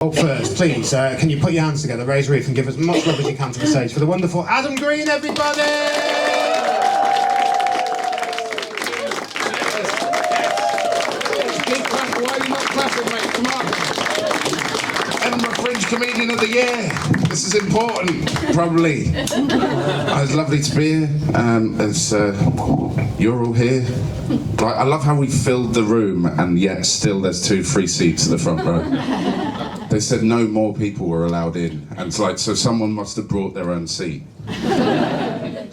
First, please, can you put your hands together, raise your roof, and give as much love as you can to the stage for the wonderful Adam Green, everybody! Why are you not clapping, mate? Come on! Edinburgh Fringe Comedian of the Year. This is important, probably. It's lovely to be here. You're all here. Like, I love how we filled the room, and yet still there's 2 free seats at the front row. They said no more people were allowed in, and it's like, so someone must have brought their own seat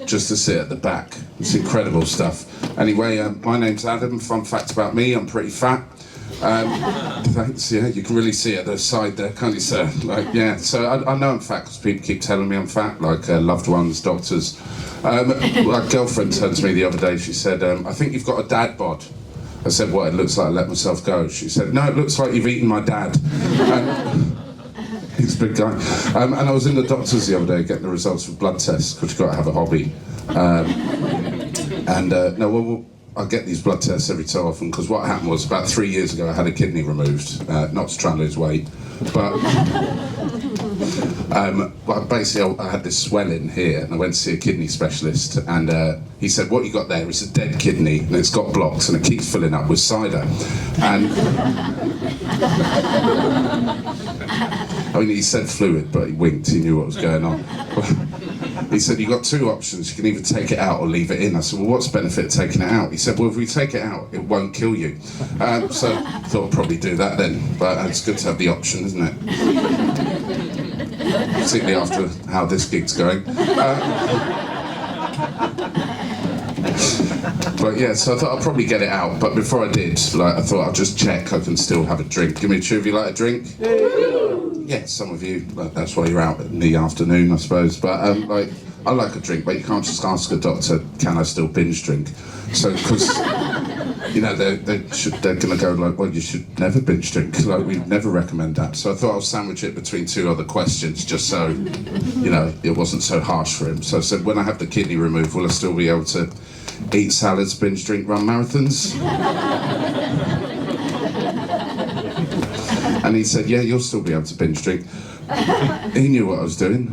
just to sit at the back. It's incredible stuff. Anyway, my name's Adam. Fun fact about me, I'm pretty fat. Thanks, yeah, you can really see it at the side there, can't you, sir? Like, yeah, so I know I'm fat because people keep telling me I'm fat, like loved ones, doctors. My girlfriend turned to me the other day, she said, I think you've got a dad bod. I said, what, it looks like I let myself go. She said, no, it looks like you've eaten my dad. He's a big guy. And I was in the doctor's the other day getting the results of blood tests, because you've got to have a hobby. I get these blood tests every so often, because what happened was about 3 years ago I had a kidney removed, not to try and lose weight, but basically I had this swelling here, and I went to see a kidney specialist, and he said, what you got there is a dead kidney, and it's got blocks, and it keeps filling up with cider. And I mean, he said fluid, but he winked, he knew what was going on. He said, you've got 2 options, you can either take it out or leave it in. I said, well, what's the benefit of taking it out? He said, well, if we take it out, it won't kill you. So I thought I'd probably do that then, but it's good to have the option, isn't it? Particularly after how this gig's going. But yeah, so I thought I'd probably get it out, but before I did, I thought I'd just check I can still have a drink. Give me a cheer if you like a drink. Yeah, some of you, that's why you're out in the afternoon, I suppose. But I like a drink, but you can't just ask a doctor, can I still binge drink? So, because, you know, they're going to go like, well, you should never binge drink. Like, we never recommend that. So I thought I'll sandwich it between 2 other questions, just so, you know, it wasn't so harsh for him. So I said, when I have the kidney removed, will I still be able to eat salads, binge drink, run marathons? And he said, yeah, you'll still be able to binge drink. He knew what I was doing.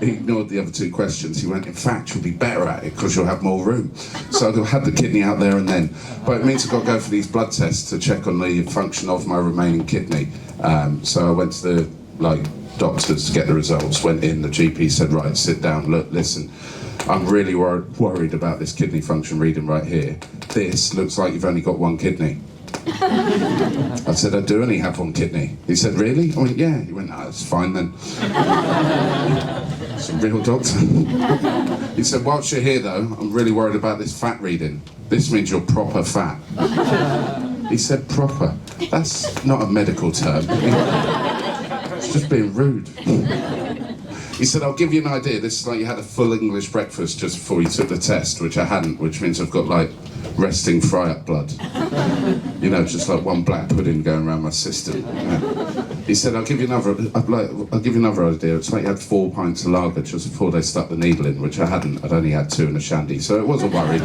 He ignored the other 2 questions. He went, in fact, you'll be better at it because you'll have more room. So I had the kidney out there and then. But it means I've got to go for these blood tests to check on the function of my remaining kidney. So I went to the doctors to get the results, went in, the GP said, right, sit down, look, listen. I'm really worried about this kidney function reading right here. This looks like you've only got 1 kidney. I said, I do only have 1 kidney. He said, really? I went, yeah. He went, no, it's fine then. It's a real doctor. He said, whilst you're here though, I'm really worried about this fat reading. This means you're proper fat. He said, proper? That's not a medical term. It's just being rude. He said, I'll give you an idea. This is like you had a full English breakfast just before you took the test, which I hadn't, which means I've got like resting fry-up blood. You know, just like 1 black pudding going around my system. He said, I'll give you another idea. It's like you had 4 pints of lager just before they stuck the needle in, which I hadn't. I'd only had 2 and a shandy, so it wasn't worried.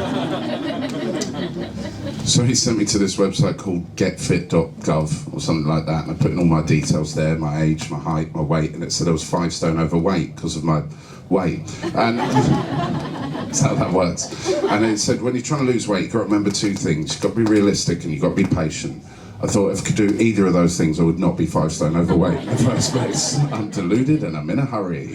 So he sent me to this website called getfit.gov or something like that, and I put in all my details there, my age, my height, my weight, and it said I was 5 stone overweight because of my weight. And that's how that works. And it said, when you're trying to lose weight, you've got to remember 2 things. You've got to be realistic and you've got to be patient. I thought if I could do either of those things, I would not be 5 stone overweight in the first place. I'm deluded and I'm in a hurry.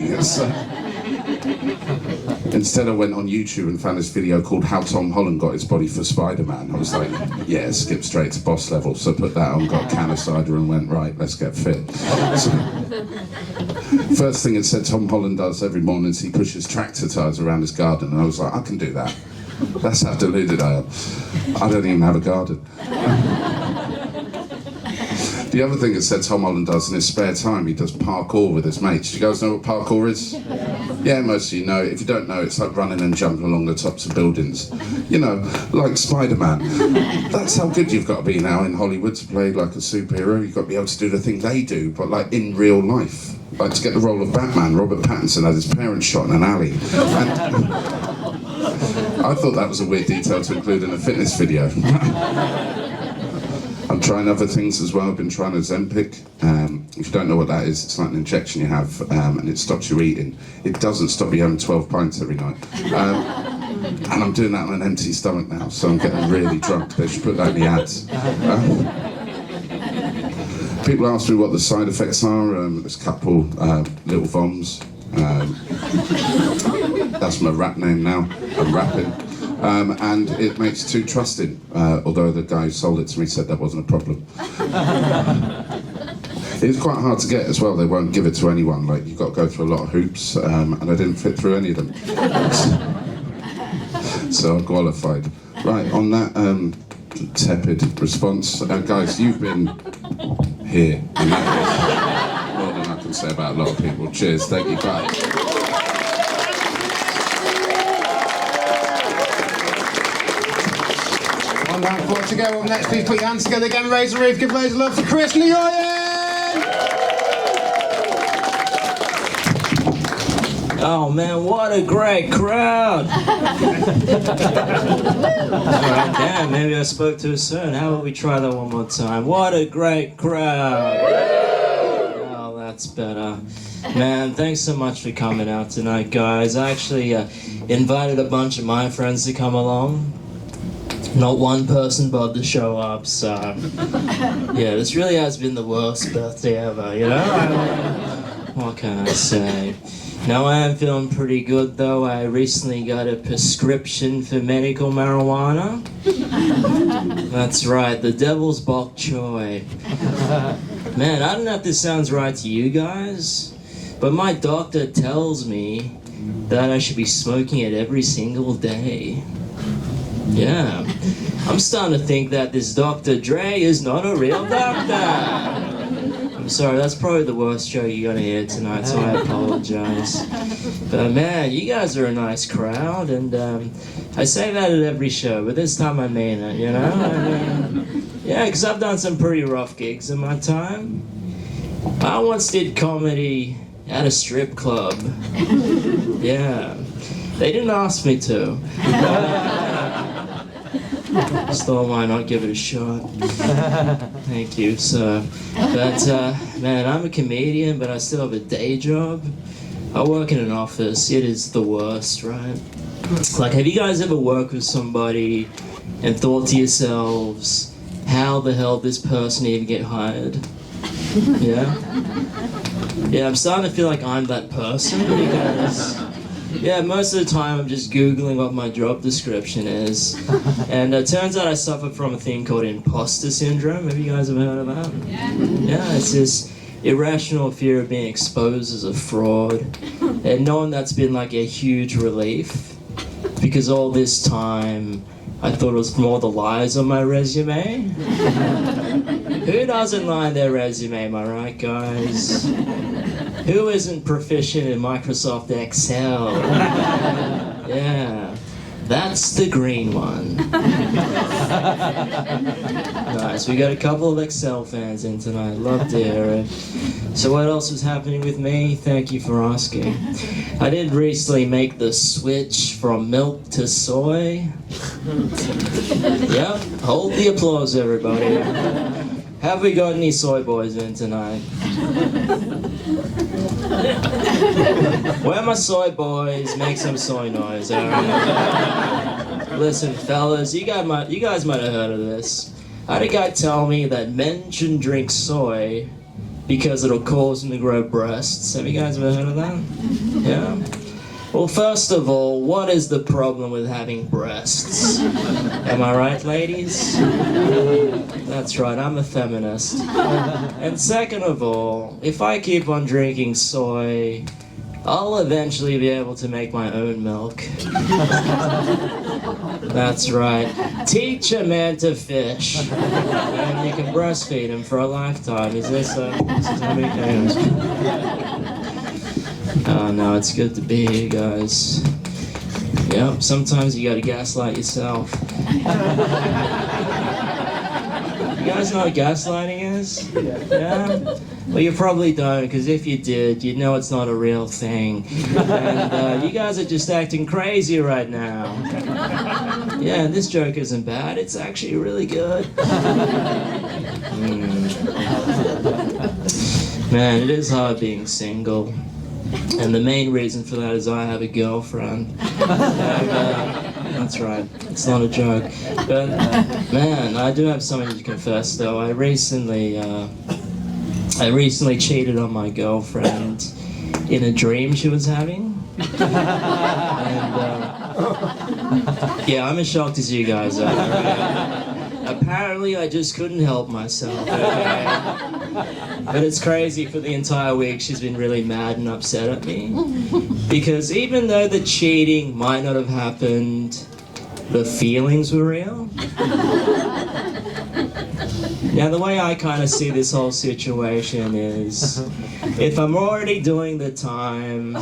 Instead, I went on YouTube and found this video called How Tom Holland Got His Body for Spider-Man. I was like, yeah, skip straight to boss level. So I put that on, got a can of cider and went, right, let's get fit. So, first thing it said Tom Holland does every morning is he pushes tractor tyres around his garden. And I was like, I can do that. That's how deluded I am. I don't even have a garden. The other thing it said Tom Holland does in his spare time, he does parkour with his mates. Do you guys know what parkour is? Yeah, most of you know. If you don't know, it's like running and jumping along the tops of buildings. You know, like Spider-Man. That's how good you've got to be now in Hollywood to play like a superhero. You've got to be able to do the things they do, but like in real life. Like to get the role of Batman, Robert Pattinson had his parents shot in an alley. And I thought that was a weird detail to include in a fitness video. I'm trying other things as well. I've been trying Ozempic. If you don't know what that is, it's like an injection you have, and it stops you eating. It doesn't stop you having 12 pints every night. And I'm doing that on an empty stomach now, so I'm getting really drunk. They should put that in the ads. People ask me what the side effects are. There's a couple little voms. That's my rap name now. I'm rapping. And it makes too trusting, although the guy who sold it to me said that wasn't a problem. It's quite hard to get as well. They won't give it to anyone. Like, you've got to go through a lot of hoops, and I didn't fit through any of them. So I'm qualified. Right, on that tepid response, guys, you've been here, and that is more than I can say about a lot of people. Cheers, thank you, guys. One round of applause to go. Up next, please put your hands together again, raise the roof, give loads of love for Chris Leoyen! Oh man, what a great crowd! Alright, damn, maybe I spoke too soon. How about we try that one more time? What a great crowd! Oh, that's better. Man, thanks so much for coming out tonight, guys. I actually invited a bunch of my friends to come along. Not one person bothered to show up, so yeah, this really has been the worst birthday ever, you know? What can I say? Now I am feeling pretty good though. I recently got a prescription for medical marijuana. That's right, the devil's bok choy. Man, I don't know if this sounds right to you guys, but my doctor tells me that I should be smoking it every single day. Yeah, I'm starting to think that this Dr. Dre is not a real doctor. I'm sorry, that's probably the worst joke you're gonna hear tonight, so I apologize. But man, you guys are a nice crowd, and I say that at every show, but this time I mean it, you know? Yeah, because I've done some pretty rough gigs in my time. I once did comedy at a strip club. Yeah, they didn't ask me to. Just thought, why not give it a shot? Thank you, sir. But, man, I'm a comedian, but I still have a day job. I work in an office. It is the worst, right? Like, have you guys ever worked with somebody and thought to yourselves, how the hell did this person even get hired? Yeah? Yeah, I'm starting to feel like I'm that person because... yeah, most of the time I'm just Googling what my job description is. And it turns out I suffer from a thing called imposter syndrome. Have you guys ever heard of that? Yeah, it's this irrational fear of being exposed as a fraud. And knowing that's been like a huge relief. Because all this time I thought it was more the lies on my resume. Who doesn't lie on their resume, am I right, guys? Who isn't proficient in Microsoft Excel? Yeah, that's the green one. Nice, we got a couple of Excel fans in tonight, love to hear it. So what else was happening with me? Thank you for asking. I did recently make the switch from milk to soy. Yep, hold the applause everybody. Have we got any soy boys in tonight? Where are my soy boys? Make some soy noise, alright? Listen, fellas, you guys might have heard of this. I had a guy tell me that men shouldn't drink soy because it'll cause them to grow breasts. Have you guys ever heard of that? Yeah? Well, first of all, what is the problem with having breasts? Am I right, ladies? That's right, I'm a feminist. And second of all, if I keep on drinking soy, I'll eventually be able to make my own milk. That's right. Teach a man to fish, and you can breastfeed him for a lifetime. Is this how many times? Oh no, it's good to be here, guys. Yep, sometimes you gotta gaslight yourself. You guys know what gaslighting is? Yeah? Well, you probably don't, because if you did, you'd know it's not a real thing. And you guys are just acting crazy right now. Yeah, this joke isn't bad. It's actually really good. Man, it is hard being single. And the main reason for that is I have a girlfriend. And, that's right, it's not a joke. But, man, I do have something to confess, though. I recently cheated on my girlfriend in a dream she was having. And, yeah, I'm as shocked as you guys are. Apparently, I just couldn't help myself, okay? But it's crazy, for the entire week she's been really mad and upset at me. Because even though the cheating might not have happened, the feelings were real. Now, the way I kind of see this whole situation is, if I'm already doing the time,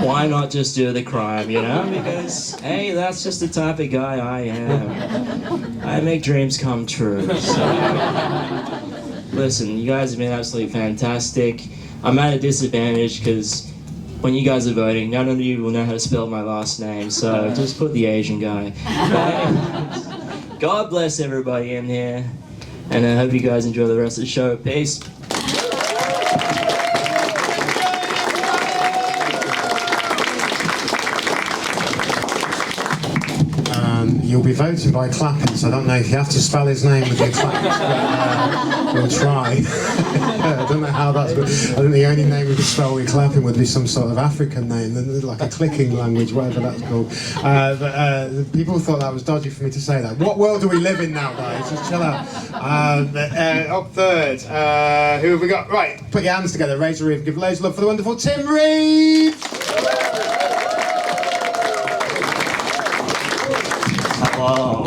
why not just do the crime, you know? Because, hey, that's just the type of guy I am. I make dreams come true. So, listen, you guys have been absolutely fantastic. I'm at a disadvantage because when you guys are voting, none of you will know how to spell my last name, so just put the Asian guy. God bless everybody in here, and I hope you guys enjoy the rest of the show. Peace. You'll be voting by clapping, so I don't know if you have to spell his name with your claps, but we'll try. I don't know how that's good. I think the only name we could spell with clapping would be some sort of African name, like a clicking language, whatever that's called. But people thought that was dodgy for me to say that. What world do we live in now, guys? Just chill out. Up third, who have we got? Right, put your hands together, raise a reef, give loads of love for the wonderful Tim Reeves! Hello,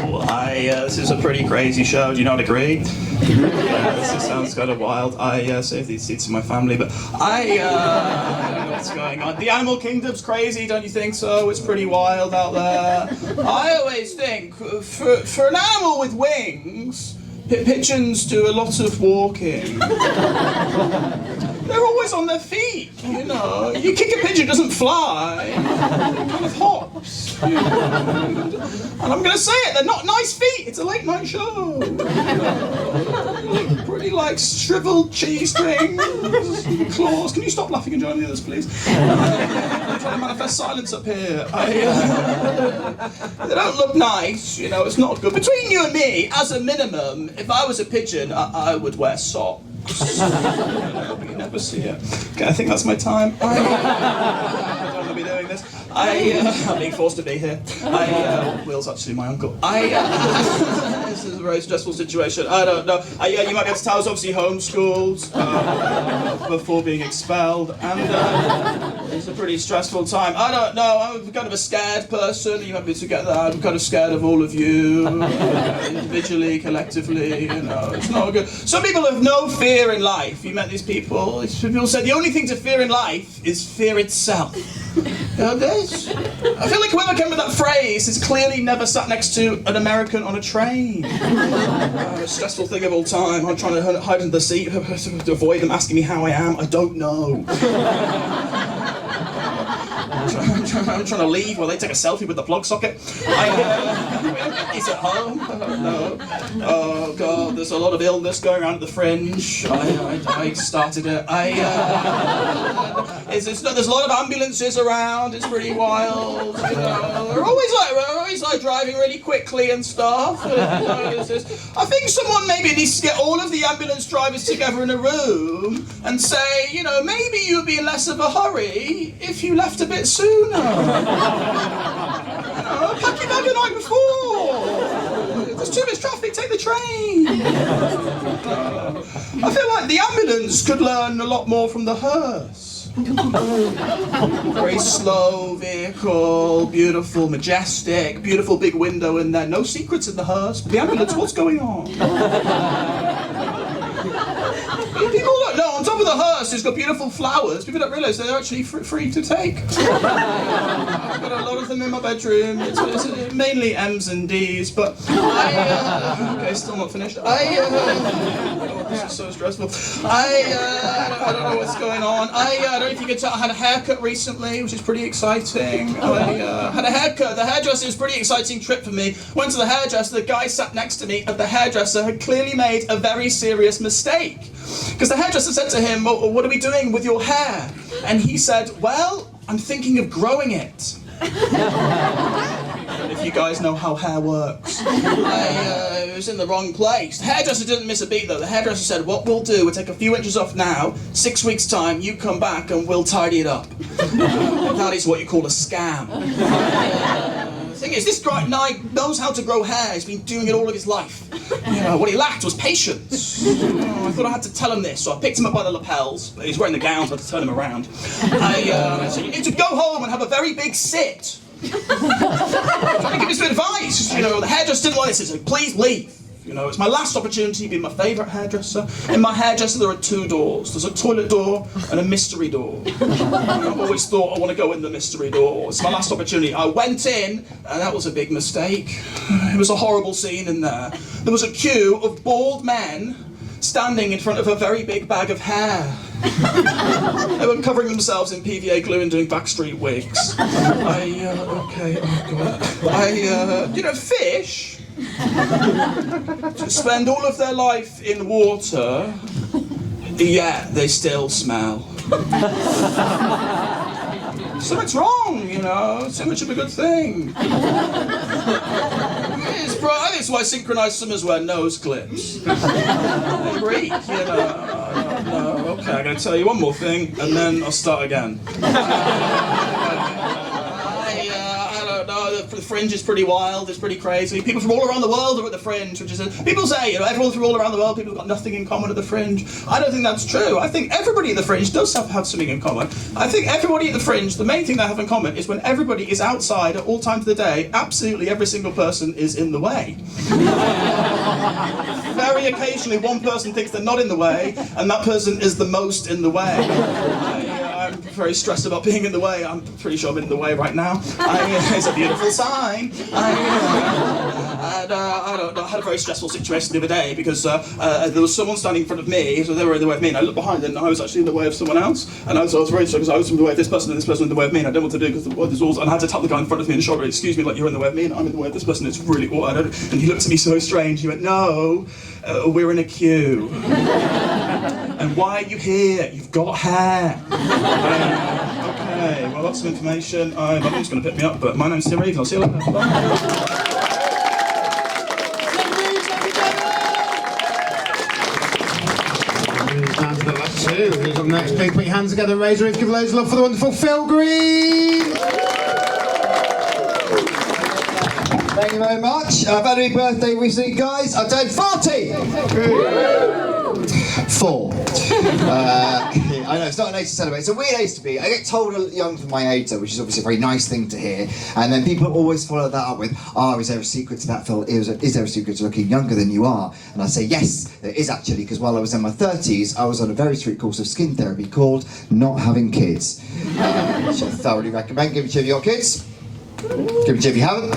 this is a pretty crazy show, do you not agree? This sounds kind of wild. I save these seats for my family, but I don't know what's going on. The animal kingdom's crazy, don't you think so? It's pretty wild out there. I always think, for an animal with wings, pigeons do a lot of walking. They're always on their feet, you know. You kick a pigeon, it doesn't fly. It kind of hops. You know. And I'm going to say it, they're not nice feet. It's a late night show. Pretty like shriveled cheese strings, claws. Can you stop laughing and join the others, please? I'm trying to manifest silence up here. They don't look nice, you know, it's not good. Between you and me, as a minimum, if I was a pigeon, I would wear socks. You never see it. Okay, I think that's my time. I don't want to be doing this. I'm being forced to be here. Will's actually my uncle. This is a very stressful situation. I don't know. You might get to tell I was obviously homeschooled before being expelled, and it's a pretty stressful time. I don't know. I'm kind of a scared person. You might be together. I'm kind of scared of all of you, individually, collectively. You know, it's not good. Some people have no fear in life. You met these people. These people said the only thing to fear in life is fear itself. You know this? I feel like whoever came with that phrase has clearly never sat next to an American on a train. A stressful thing of all time. I'm trying to hide under the seat to avoid them asking me how I am. I don't know. I'm trying to leave while they take a selfie with the plug socket. He's at home. No. Oh God, there's a lot of illness going around at the Fringe. I started it. There's a lot of ambulances around. It's pretty wild. You know, we're always like driving really quickly and stuff. I think someone maybe needs to get all of the ambulance drivers together in a room and say, you know, maybe you'd be in less of a hurry if you left a bit sooner. Pack your bag the night before. There's too much traffic, take the train. I feel like the ambulance could learn a lot more from the hearse. Very slow vehicle, beautiful, majestic, beautiful big window in there. No secrets in the hearse. The ambulance, what's going on? People don't know. On top of the hearse, house who's got beautiful flowers. People don't realise they're actually free to take. I've got a lot of them in my bedroom. It's mainly M's and D's, but okay, still not finished. Oh, this is so stressful. I don't know what's going on. I don't know if you could tell, I had a haircut recently, which is pretty exciting. I had a haircut. The hairdresser was a pretty exciting trip for me. Went to the hairdresser, the guy sat next to me, and the hairdresser had clearly made a very serious mistake. Because the hairdresser said to him, well, what are we doing with your hair? And he said, well, I'm thinking of growing it. If you guys know how hair works. It was in the wrong place. The hairdresser didn't miss a beat though. The hairdresser said, what we'll do, we'll take a few inches off now, 6 weeks time, you come back and we'll tidy it up. That is what you call a scam. The thing is, this guy knows how to grow hair. He's been doing it all of his life. What he lacked was patience. I thought I had to tell him this, so I picked him up by the lapels. He's wearing the gowns, I had to turn him around. I said, you need to go home and have a very big sit. I'm trying to give you some advice. The hairdresser didn't like this. He said, please leave. It's my last opportunity being my favourite hairdresser. In my hairdresser there are 2 doors. There's a toilet door and a mystery door. I've always thought I want to go in the mystery door. It's my last opportunity. I went in and that was a big mistake. It was a horrible scene in there. There was a queue of bald men standing in front of a very big bag of hair. They were covering themselves in PVA glue and doing Backstreet wigs. Fish to spend all of their life in water, yet they still smell. Something's wrong, too much of a good thing. That's why synchronised swimmers wear nose clips. They reek, No, okay, I'm going to tell you one more thing, and then I'll start again. The Fringe is pretty wild, it's pretty crazy. People from all around the world are at the Fringe, which is people say, everyone from all around the world, people have got nothing in common at the Fringe. I don't think that's true. I think everybody at the Fringe does have something in common. I think everybody at the Fringe, the main thing they have in common is when everybody is outside at all times of the day, absolutely every single person is in the way. Very occasionally one person thinks they're not in the way, and that person is the most in the way. I'm very stressed about being in the way. I'm pretty sure I'm in the way right now. It's a beautiful sign. I don't know. I had a very stressful situation the other day because there was someone standing in front of me, so they were in the way of me, and I looked behind and I was actually in the way of someone else. And I was very stressed because I was in the way of this person and this person in the way of me, and I didn't know what to do because there's rules. And I had to tap the guy in front of me in the shoulder, excuse me, like you're in the way of me and I'm in the way of this person. It's really awkward. And he looked at me so strange. He went, no, we're in a queue. And why are you here? You've got hair. Okay, well that's some information. My mum's going to pick me up, but my name's Tim Reeve and I'll see you later. Bye. Down to the last 2. Who's up next? Please put your hands together, raise your give loads of love for the wonderful Phil Green! Thank you very much. I've had a big birthday recently, guys. I turned 40! 4. I know, it's not an age to celebrate. It's a weird age to be. I get told young for my age, though, which is obviously a very nice thing to hear. And then people always follow that up with, is there a secret to that, Phil? Is there a secret to looking younger than you are? And I say, yes, there is actually, because while I was in my 30s, I was on a very strict course of skin therapy called Not Having Kids. Which I thoroughly recommend. Give it to your kids. Give it to if you haven't.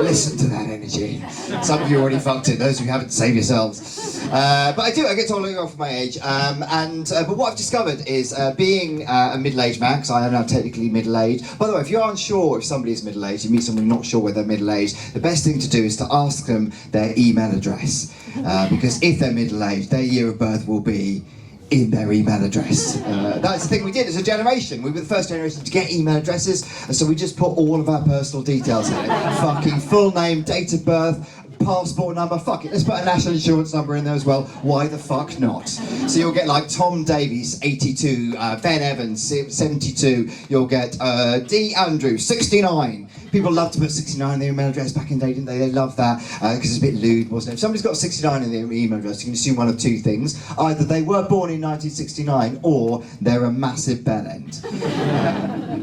Listen to that energy. Some of you already fucked it. Those of you haven't, save yourselves. But I get told off for my age. But what I've discovered is being a middle-aged man, because I am now technically middle-aged. By the way, if you're unsure if somebody is middle-aged, you meet somebody not sure whether they're middle-aged, the best thing to do is to ask them their email address. Because if they're middle-aged, their year of birth will be in their email address. That's the thing we did as a generation. We were the first generation to get email addresses, and so we just put all of our personal details in it. Fucking full name, date of birth, passport number, fuck it, let's put a national insurance number in there as well. Why the fuck not? So you'll get like Tom Davies, 82, Ben Evans, 72, you'll get D. Andrew, 69. People love to put 69 in their email address back in the day, didn't they? They loved that because it's a bit lewd, wasn't it? If somebody's got 69 in their email address, you can assume one of 2 things. Either they were born in 1969 or they're a massive bellend.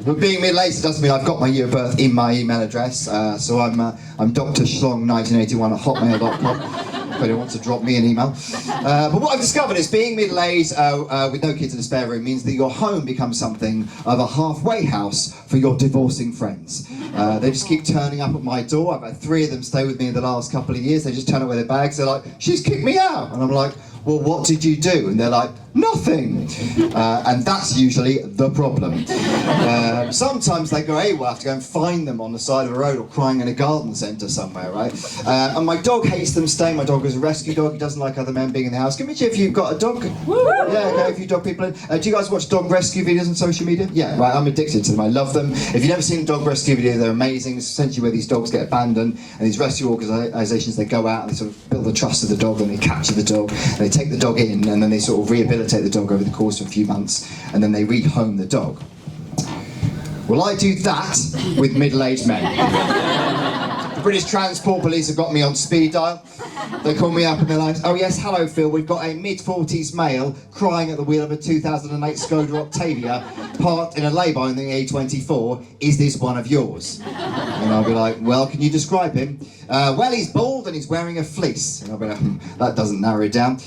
But being middle-aged doesn't mean I've got my year of birth in my email address. So I'm Dr. Schlong 1981 at hotmail.com. anyone wants to drop me an email. But what I've discovered is being middle-aged with no kids in the spare room means that your home becomes something of a halfway house for your divorcing friends. They just keep turning up at my door. I've had 3 of them stay with me in the last couple of years. They just turn up with their bags. They're like, she's kicked me out. And I'm like, well, what did you do? And they're like, nothing. And that's usually the problem. Sometimes they go, hey, we'll have to go and find them on the side of a road or crying in a garden centre somewhere, right? And my dog hates them staying. My dog is a rescue dog. He doesn't like other men being in the house. Give me a cheer if you've got a dog. Yeah, okay, if you dog people in. Do you guys watch dog rescue videos on social media? Yeah, right, I'm addicted to them. I love them. If you've never seen a dog rescue video, they're amazing. It's essentially where these dogs get abandoned and these rescue organisations, they go out and they sort of build the trust of the dog and they capture the dog and they take the dog in and then they sort of rehabilitate the dog over the course of a few months and then they rehome the dog. Well, I do that with middle-aged men. The British Transport Police have got me on speed dial. They call me up and they're like, oh yes, hello Phil, we've got a mid-40s male crying at the wheel of a 2008 Skoda Octavia parked in a lay-by on the A24. Is this one of yours? And I'll be like, well, can you describe him? Well, he's bald and he's wearing a fleece. And I'll be like, that doesn't narrow it down.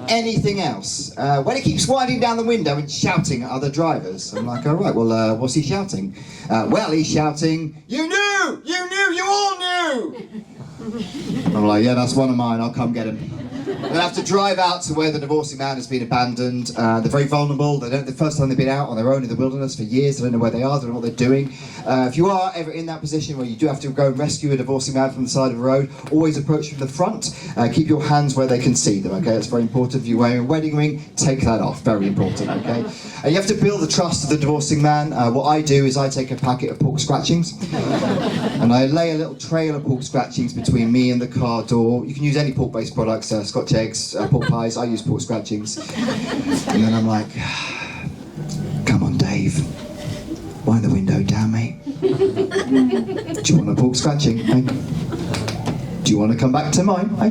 Anything else? Well, he keeps winding down the window and shouting at other drivers. I'm like, all right, well, what's he shouting? Well, he's shouting, you knew, you all knew. I'm like, yeah, that's one of mine, I'll come get him. They have to drive out to where the divorcing man has been abandoned. They're very vulnerable. They don't. The first time they've been out on their own in the wilderness for years, they don't know where they are, they don't know what they're doing. If you are ever in that position where you do have to go and rescue a divorcing man from the side of the road, always approach from the front. Keep your hands where they can see them, okay? That's very important. If you're wearing a wedding ring, take that off. Very important, okay? You have to build the trust of the divorcing man. What I do is I take a packet of pork scratchings and I lay a little trail of pork scratchings between me and the car door. You can use any pork-based products, Scotch eggs, pork pies. I use pork scratchings. And then I'm like, come on, Dave. Wind the window down, mate. Do you want a pork scratching? Hey? Do you want to come back to mine? Hey?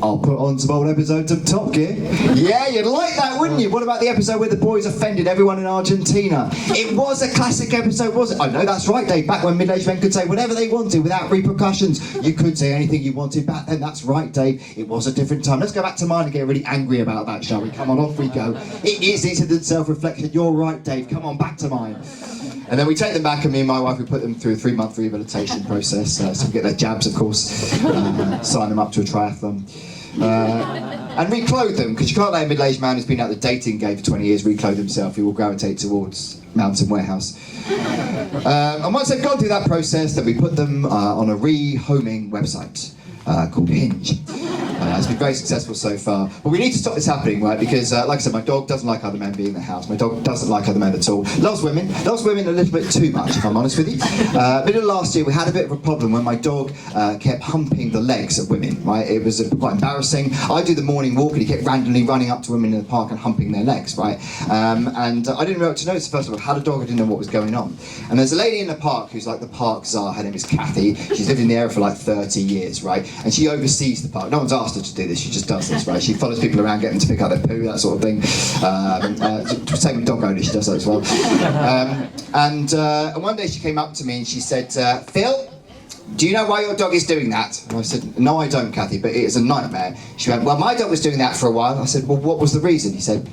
I'll put on some old episodes of Top Gear. Yeah, you'd like that, wouldn't you? What about the episode where the boys offended everyone in Argentina? It was a classic episode, wasn't it? I know, that's right, Dave. Back when middle-aged men could say whatever they wanted without repercussions. You could say anything you wanted back then. That's right, Dave. It was a different time. Let's go back to mine and get really angry about that, shall we? Come on, off we go. It is incident self-reflection. You're right, Dave. Come on, back to mine. And then we take them back, and me and my wife, we put them through a 3-month rehabilitation process, so we get their jabs, of course, sign them up to a triathlon. And reclothe them, because you can't let a middle-aged man who's been out the dating game for 20 years reclothe himself. He will gravitate towards Mountain Warehouse. And once they've gone through that process, then we put them on a rehoming website called Hinge. It's been very successful so far. But we need to stop this happening, right? Because, like I said, my dog doesn't like other men being in the house. My dog doesn't like other men at all. Loves women a little bit too much, if I'm honest with you. Middle of last year, we had a bit of a problem when my dog kept humping the legs of women, right? It was quite embarrassing. I do the morning walk and he kept randomly running up to women in the park and humping their legs, right? And I didn't know what to notice. First of all, I had a dog, I didn't know what was going on. And there's a lady in the park who's like the park czar. Her name is Kathy. She's lived in the area for like 30 years, right? And she oversees the park. No one's asked her to do this, she just does this, right? She follows people around, getting them to pick up their poo, that sort of thing. Same with dog owners, she does that as well. And one day she came up to me and she said, Phil, do you know why your dog is doing that? And I said, no, I don't, Kathy, but it is a nightmare. She went, well, my dog was doing that for a while. I said, well, what was the reason? He said,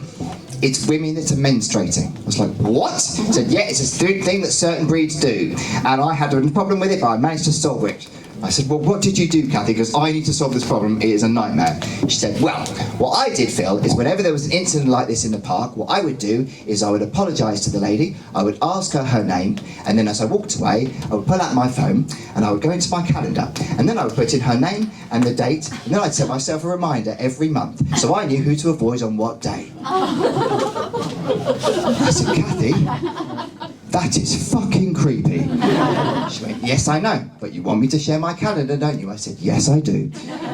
it's women that are menstruating. I was like, what? He said, yeah, it's a thing that certain breeds do. And I had a problem with it, but I managed to solve it. I said, well, what did you do, Kathy? Because I need to solve this problem. It is a nightmare. She said, well, what I did, Phil, is whenever there was an incident like this in the park, what I would do is I would apologise to the lady, I would ask her name, and then as I walked away, I would pull out my phone, and I would go into my calendar, and then I would put in her name and the date, and then I'd set myself a reminder every month, so I knew who to avoid on what day. I said, Kathy, that is fucking creepy. She went, yes, I know, but you want me to share my calendar, don't you? I said, yes, I do.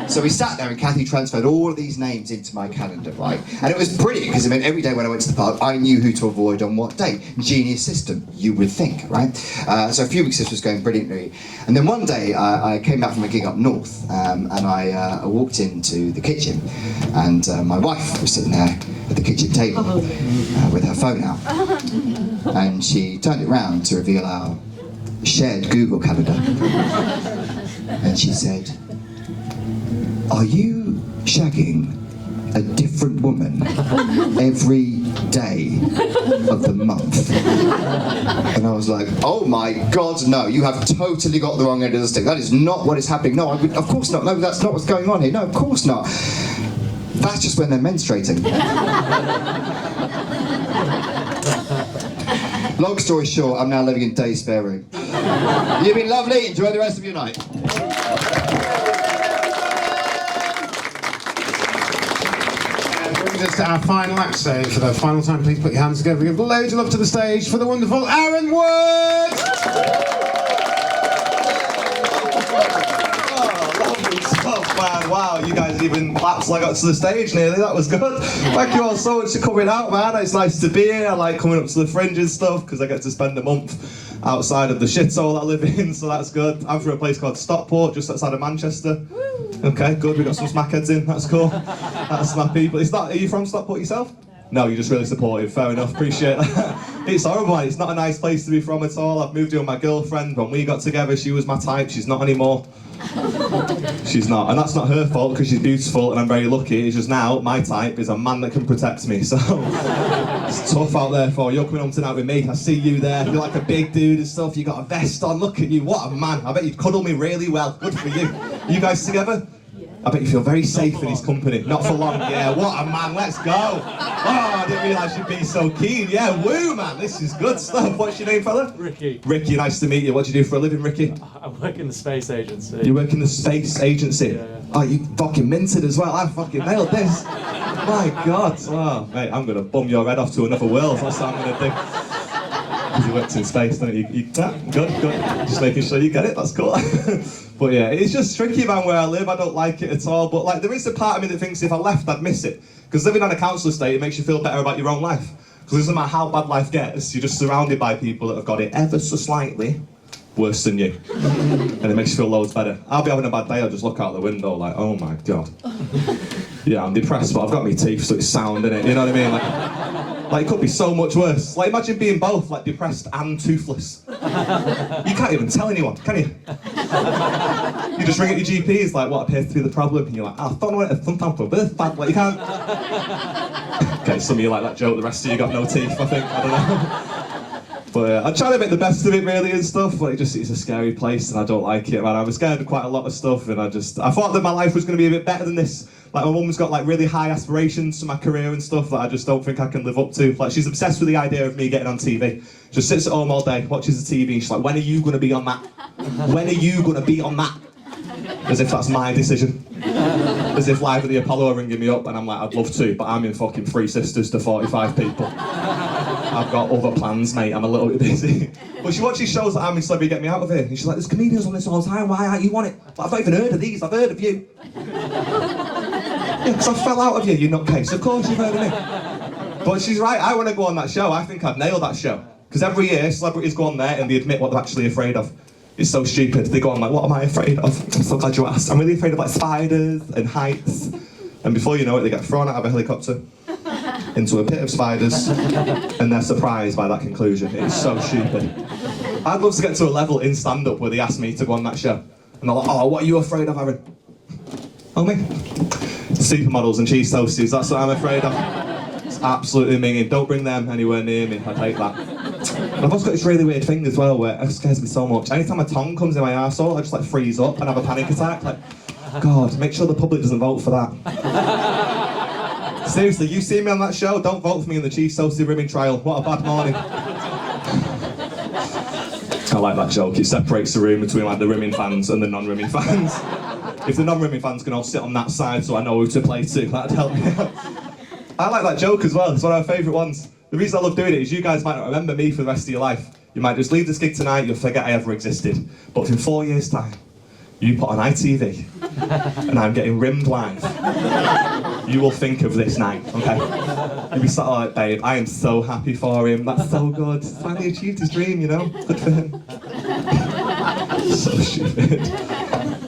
So we sat there and Kathy transferred all of these names into my calendar, right? And it was brilliant, because it meant every day when I went to the park, I knew who to avoid on what day. Genius system, you would think, right? So a few weeks this was going brilliantly. And then one day, I came back from a gig up north, and I walked into the kitchen, and my wife was sitting there at the kitchen table with her phone out. And she turned it round to reveal our shared Google calendar. And she said, are you shagging a different woman every day of the month? And I was like, oh my God, no, you have totally got the wrong end of the stick. That is not what is happening. No, of course not. No, that's not what's going on here. No, of course not. That's just when they're menstruating. Long story short, I'm now living in Day's spare room. You've been lovely. Enjoy the rest of your night. Brings us to our final act. So for the final time, please put your hands together. Give loads of love to the stage for the wonderful Aaron Wood. Man, wow, you guys even clapped till I got to the stage nearly, that was good. Thank you all so much for coming out, man. It's nice to be here. I like coming up to the Fringe and stuff because I get to spend a month outside of the shithole I live in, so that's good. I'm from a place called Stockport, just outside of Manchester. Okay, good, we got some smackheads in, that's cool. That's my people. Are you from Stockport yourself? No, you're just really supportive, fair enough, appreciate that. It's horrible, it's not a nice place to be from at all. I've moved here with my girlfriend. When we got together, she was my type, she's not anymore. She's not, and that's not her fault because she's beautiful and I'm very lucky. It's just now my type is a man that can protect me, so it's tough out there for you. You're coming home tonight with me, I see you there, you're like a big dude and stuff, you got a vest on, look at you, what a man. I bet you'd cuddle me really well, good for you. You guys together? I bet you feel very safe in his company. Not for long, yeah, what a man, let's go. Oh, I didn't realise you'd be so keen. Yeah, woo, man, this is good stuff. What's your name, fella? Ricky. Ricky, nice to meet you. What do you do for a living, Ricky? I work in the space agency. You work in the space agency? Yeah. Oh, you fucking minted as well. I fucking nailed this. My God. Oh, mate, I'm going to bum your head off to another world. That's what I'm going to do. Because you worked in space, don't you? Good. Just making sure you get it, that's cool. But yeah, it's just tricky, man, where I live. I don't like it at all. But like, there is a part of me that thinks if I left, I'd miss it. Because living on a council estate, it makes you feel better about your own life. Because it doesn't matter how bad life gets, you're just surrounded by people that have got it ever so slightly worse than you. And it makes you feel loads better. I'll be having a bad day, I'll just look out the window like, oh my God. Yeah, I'm depressed, but I've got my teeth, so it's sound, innit? You know what I mean? Like, it could be so much worse. Like, imagine being both, like, depressed and toothless. You can't even tell anyone, can you? You just ring at your GP, it's like, what appears to be the problem? And you're like, I thought I went to some time for a birth bag. Like, you can't. Okay, some of you like that joke, the rest of you got no teeth, I think. I don't know. But I'm trying to make the best of it, really, and stuff. But it's a scary place, and I don't like it, man. I was scared of quite a lot of stuff, and I thought that my life was going to be a bit better than this. Like, my mum's got like really high aspirations for my career and stuff that I just don't think I can live up to. Like, she's obsessed with the idea of me getting on TV. Just sits at home all day, watches the TV, and she's like, when are you going to be on that? When are you going to be on that? As if that's my decision. As if Live at the Apollo are ringing me up, and I'm like, I'd love to, but I'm in fucking 3 Sisters to 45 people. I've got other plans, mate, I'm a little bit busy. But she watches shows that I'm in Celebrity Get Me Out of Here, and she's like, there's comedians on this all the time, why aren't you on it? But I've not even heard of these, I've heard of you. Yeah, because I fell out of you nutcase, of course you've heard of me. But she's right, I want to go on that show, I think I'd nail that show. Because every year, celebrities go on there and they admit what they're actually afraid of. It's so stupid, they go on like, what am I afraid of? I'm so glad you asked. I'm really afraid of like spiders and heights. And before you know it, they get thrown out of a helicopter into a pit of spiders, and they're surprised by that conclusion. It's so stupid. I'd love to get to a level in stand-up where they ask me to go on that show. And they're like, oh, what are you afraid of, Aaron? Oh, me? Supermodels and cheese toasties, that's what I'm afraid of. It's absolutely minging. Don't bring them anywhere near me, I take that. And I've also got this really weird thing as well where it scares me so much. Anytime a tongue comes in my arsehole, I just like freeze up and have a panic attack. Like, God, make sure the public doesn't vote for that. Seriously, you see me on that show, don't vote for me in the cheese toasty rimming trial. What a bad morning. I like that joke, it separates the room between like the rimming fans and the non-rimming fans. If the non-rimming fans can all sit on that side so I know who to play to, that'd help me out. I like that joke as well, it's one of my favourite ones. The reason I love doing it is you guys might not remember me for the rest of your life. You might just leave this gig tonight, you'll forget I ever existed. But in 4 years' time, you put on ITV, and I'm getting rimmed live. You will think of this night, okay? You'll be sat like, babe, I am so happy for him, that's so good. He's finally achieved his dream, you know? Good for him. So stupid.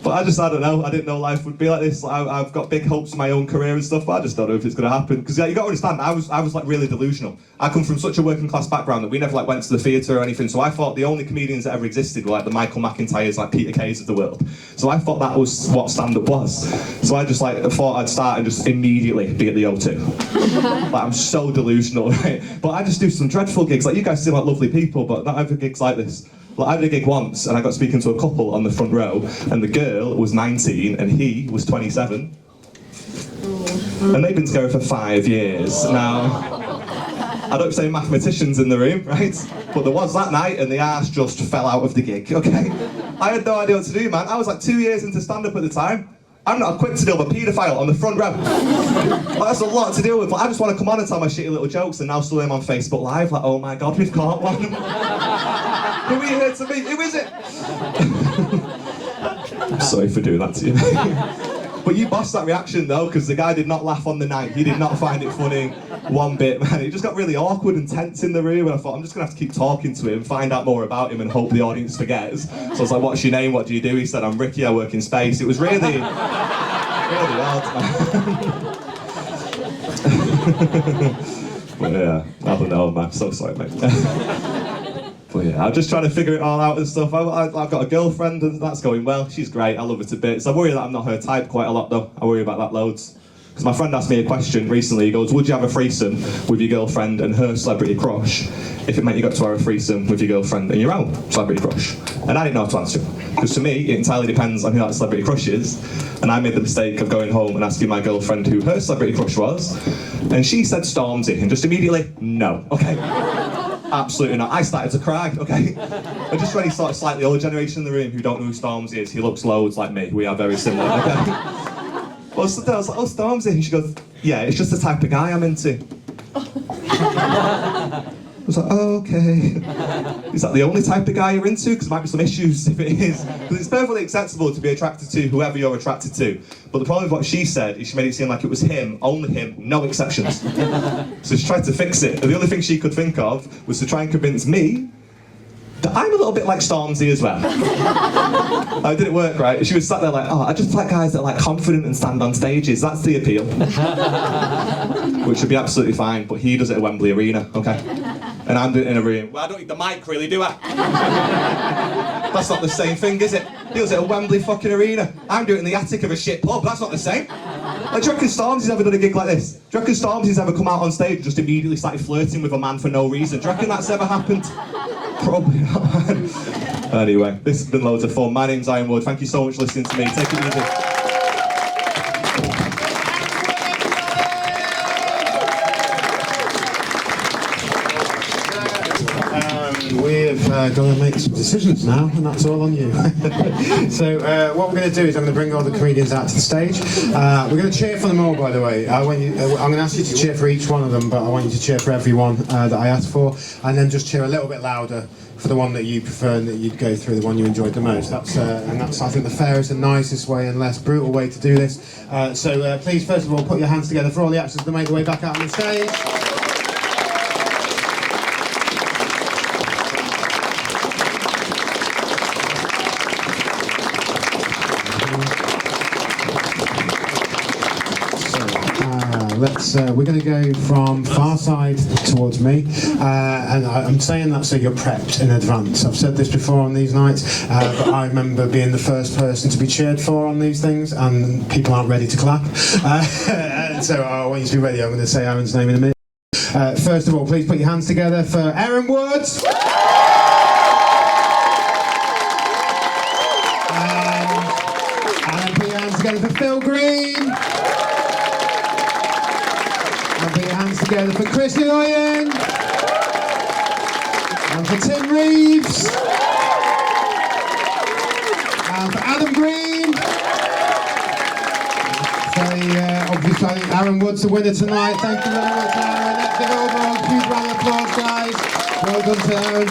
But I don't know. I didn't know life would be like this. I've got big hopes in my own career and stuff, but I just don't know if it's going to happen. Because you got to understand, I was like really delusional. I come from such a working class background that we never like went to the theatre or anything. So I thought the only comedians that ever existed were like the Michael McIntyres, like Peter Kays of the world. So I thought that was what stand-up was. So I just like thought I'd start and just immediately be at the O2. Like I'm so delusional, right? But I just do some dreadful gigs. Like you guys seem like lovely people, but not every gig's like this. Like I did a gig once and I got speaking to a couple on the front row and the girl was 19 and he was 27. And they've been together for 5 years. Now, I don't say mathematicians in the room, right? But there was that night and the arse just fell out of the gig, okay? I had no idea what to do, man. I was like 2 years into stand-up at the time. I'm not equipped to deal with a paedophile on the front row. Like, that's a lot to deal with. But I just want to come on and tell my shitty little jokes and now still am on Facebook Live like, oh my God, we've caught one. Who are you here to meet? Who is it? I'm sorry for doing that to you. But you bossed that reaction though, because the guy did not laugh on the night. He did not find it funny one bit, man. It just got really awkward and tense in the room, and I thought, I'm just going to have to keep talking to him, find out more about him, and hope the audience forgets. So I was like, what's your name? What do you do? He said, I'm Ricky, I work in space. It was really, really odd, man. But yeah, I don't know, man. So sorry, mate. But yeah, I'm just trying to figure it all out and stuff. I've got a girlfriend and that's going well. She's great, I love her to bits. I worry that I'm not her type quite a lot though. I worry about that loads. Because my friend asked me a question recently, he goes, would you have a threesome with your girlfriend and her celebrity crush if it meant you got to have a threesome with your girlfriend and your own celebrity crush? And I didn't know how to answer. Because to me, it entirely depends on who that celebrity crush is. And I made the mistake of going home and asking my girlfriend who her celebrity crush was. And she said Stormzy, and just immediately, no, okay? Absolutely not. I started to cry, okay? And just for any sort of slightly older generation in the room who don't know who Stormzy is, he looks loads like me. We are very similar, okay? Well, so I was like, oh, Stormzy. And she goes, yeah, it's just the type of guy I'm into. I was like, oh, okay. Is that the only type of guy you're into? Because there might be some issues if it is. Because it's perfectly acceptable to be attracted to whoever you're attracted to. But the problem with what she said is she made it seem like it was him, only him, no exceptions. So she tried to fix it. And the only thing she could think of was to try and convince me that I'm a little bit like Stormzy as well. It didn't work, right? She was sat there like, oh, I just like guys that are like confident and stand on stages. That's the appeal. Which would be absolutely fine, but he does it at Wembley Arena, okay? And I'm doing it in a room. Well, I don't need the mic really, do I? That's not the same thing, is it? He does it at Wembley fucking Arena. I'm doing it in the attic of a shit pub. That's not the same. Like, do you reckon Stormzy's ever done a gig like this? Do you reckon Stormzy's ever come out on stage and just immediately started flirting with a man for no reason? Do you reckon that's ever happened? Probably not, man. Anyway, this has been loads of fun. My name's Iron Wood. Thank you so much for listening to me. Take it easy. We've got to make some decisions now, and that's all on you. So what we're going to do is I'm going to bring all the comedians out to the stage. We're going to cheer for them all, by the way. I'm going to ask you to cheer for each one of them, but I want you to cheer for everyone that I asked for, and then just cheer a little bit louder for the one that you prefer and that you'd go through, the one you enjoyed the most. That's I think, the fairest and nicest way and less brutal way to do this. So please, first of all, put your hands together for all the actors that made their way back out on the stage. We're going to go from far side towards me, and I'm saying that so you're prepped in advance. I've said this before on these nights, but I remember being the first person to be cheered for on these things, and people aren't ready to clap. So I want you to be ready. I'm going to say Aaron's name in a minute. First of all, please put your hands together for Aaron Woods. And put your hands together for Phil Green. Put your hands together for Chris Oyen and for Tim Reeves and for Adam Green. So obviously I think Aaron Wood's the winner tonight. Thank you very much, Aaron. Let's give all a huge round of applause, guys. Well done to Aaron.